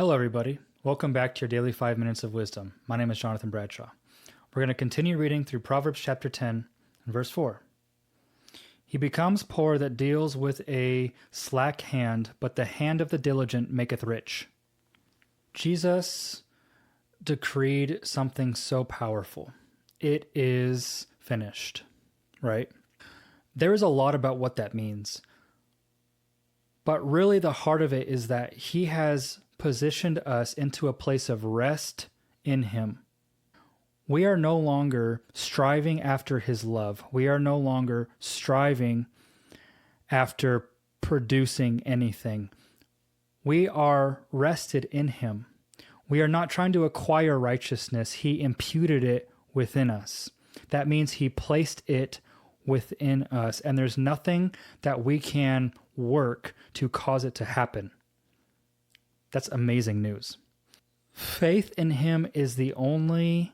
Hello, everybody. Welcome back to your daily 5 minutes of wisdom. My name is Jonathan Bradshaw. We're going to continue reading through Proverbs chapter 10 and verse 4. He becomes poor that deals with a slack hand, but the hand of the diligent maketh rich. Jesus decreed something so powerful. It is finished, right? There is a lot about what that means. But really the heart of it is that he has positioned us into a place of rest in him. We are no longer striving after his love. We are no longer striving after producing anything. We are rested in him. We are not trying to acquire righteousness. He imputed it within us. That means he placed it within us, and there's nothing that we can work to cause it to happen. That's amazing news. Faith in him is the only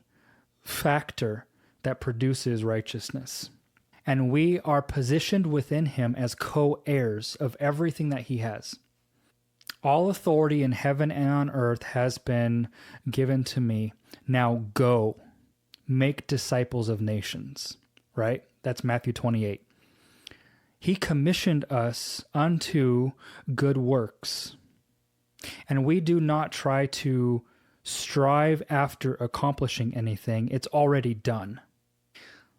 factor that produces righteousness. And we are positioned within him as co-heirs of everything that he has. All authority in heaven and on earth has been given to me. Now go, make disciples of nations. Right? That's Matthew 28. He commissioned us unto good works. And we do not try to strive after accomplishing anything. It's already done.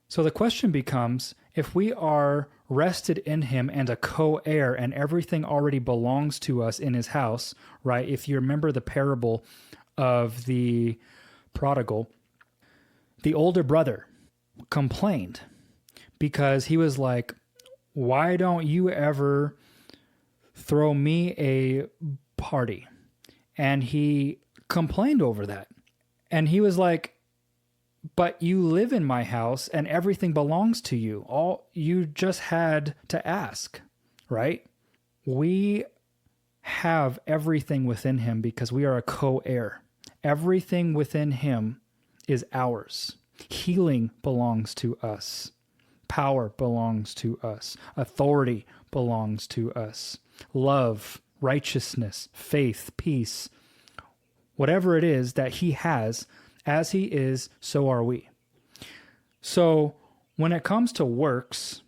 So the question becomes, if we are rested in him and a co-heir and everything already belongs to us in his house, right? If you remember the parable of the prodigal, the older brother complained because he was like, why don't you ever throw me a party? And he complained over that. And he was like, but you live in my house and everything belongs to you. All you just had to ask, right? We have everything within him because we are a co-heir. Everything within him is ours. Healing belongs to us. Power belongs to us. Authority belongs to us. Love, righteousness, faith, peace, whatever it is that he has, as he is, so are we. So when it comes to works,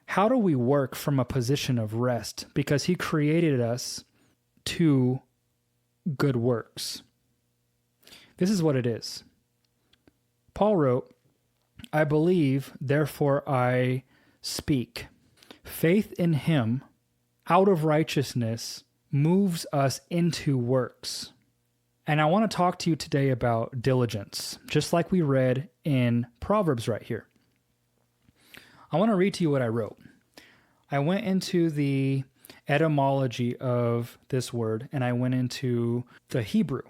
how do we work from a position of rest? Because he created us to good works. This is what it is. Paul wrote, I believe, therefore I speak. Faith in him out of righteousness moves us into works. And I want to talk to you today about diligence, just like we read in Proverbs right here. I want to read to you what I wrote. I went into the etymology of this word, and I went into the Hebrew.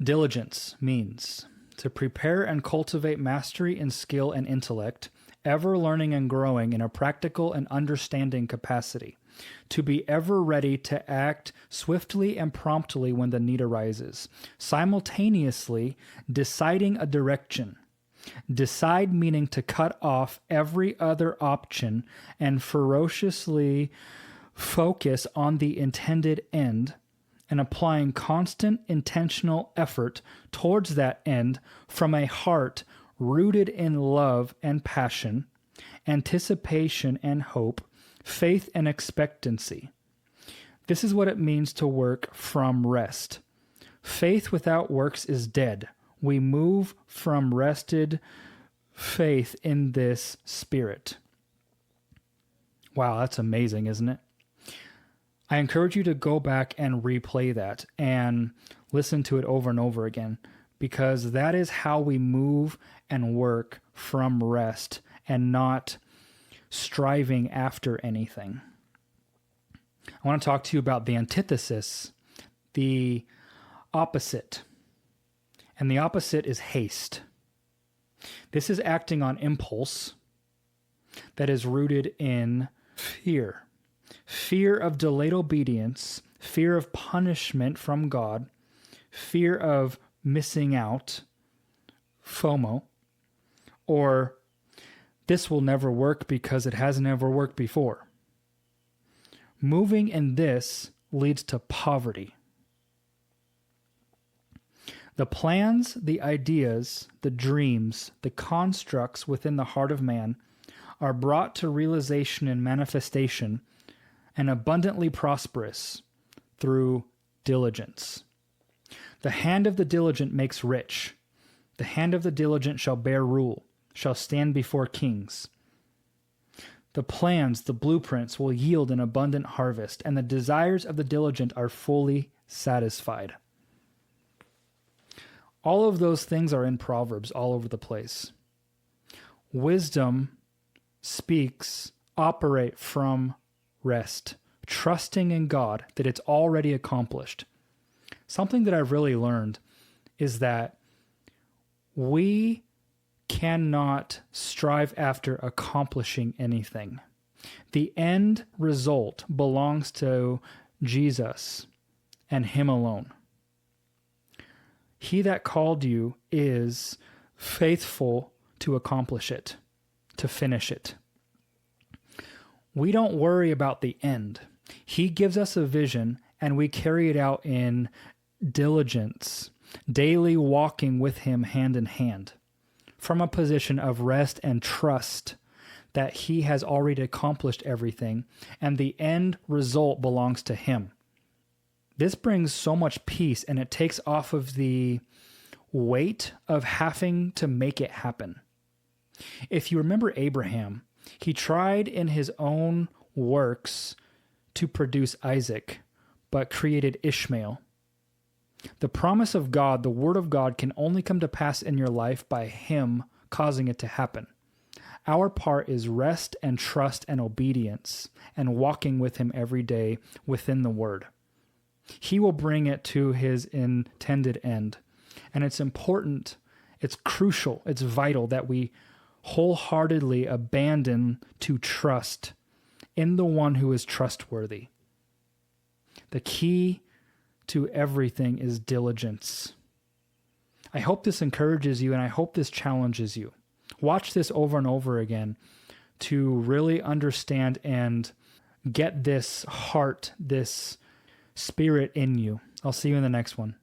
Diligence means to prepare and cultivate mastery and skill and intellect, ever learning and growing in a practical and understanding capacity, to be ever ready to act swiftly and promptly when the need arises, simultaneously deciding a direction. Decide meaning to cut off every other option and ferociously focus on the intended end, and applying constant intentional effort towards that end from a heart rooted in love and passion, anticipation and hope, faith and expectancy. This is what it means to work from rest. Faith without works is dead. We move from rested faith in this spirit. Wow, that's amazing, isn't it? I encourage you to go back and replay that and listen to it over and over again, because that is how we move and work from rest and not striving after anything. I want to talk to you about the antithesis, the opposite. And the opposite is haste. This is acting on impulse that is rooted in fear. Fear of delayed obedience, fear of punishment from God, fear of missing out, FOMO, or this will never work because it hasn't ever worked before. Moving in this leads to poverty. The plans, the ideas, the dreams, the constructs within the heart of man are brought to realization and manifestation and abundantly prosperous through diligence. The hand of the diligent makes rich. The hand of the diligent shall bear rule, shall stand before kings. The plans, the blueprints will yield an abundant harvest, and the desires of the diligent are fully satisfied. All of those things are in Proverbs all over the place. Wisdom speaks, operate from rest, trusting in God that it's already accomplished. Something that I've really learned is that we cannot strive after accomplishing anything. The end result belongs to Jesus and Him alone. He that called you is faithful to accomplish it, to finish it. We don't worry about the end. He gives us a vision and we carry it out in diligence, daily walking with Him hand in hand, from a position of rest and trust that He has already accomplished everything and the end result belongs to Him. This brings so much peace and it takes off of the weight of having to make it happen. If you remember Abraham, he tried in his own works to produce Isaac, but created Ishmael. The promise of God, the word of God, can only come to pass in your life by Him causing it to happen. Our part is rest and trust and obedience and walking with Him every day within the word. He will bring it to His intended end. And it's important, it's crucial, it's vital that we wholeheartedly abandon to trust in the one who is trustworthy. The key to everything is diligence. I hope this encourages you and I hope this challenges you. Watch this over and over again to really understand and get this heart, this spirit in you. I'll see you in the next one.